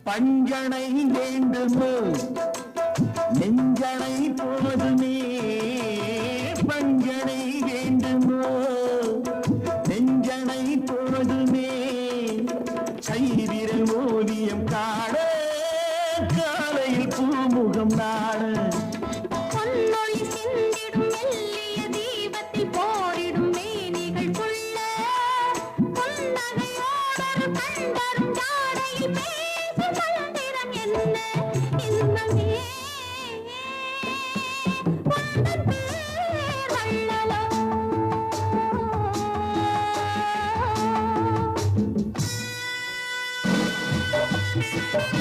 பஞ்சனை வேண்டுமோ நெஞ்சனை போதுமே பஞ்சனை வேண்டுமோ நெஞ்சனை போதுமே கைவிரல் ஓவியம் காண காலையில் பூமுகம் நாட பொன்னொழி சிந்திடும் மெல்லிய தீபத்தில் போரிடும் மேனிகள் கொள்ள பொன்னகையோடொரு கண்டரும் ஜாடையில் பேசும் மந்திரம் என்ன இன்னமே உந்தன் பேர் வள்ளலோ Thank you.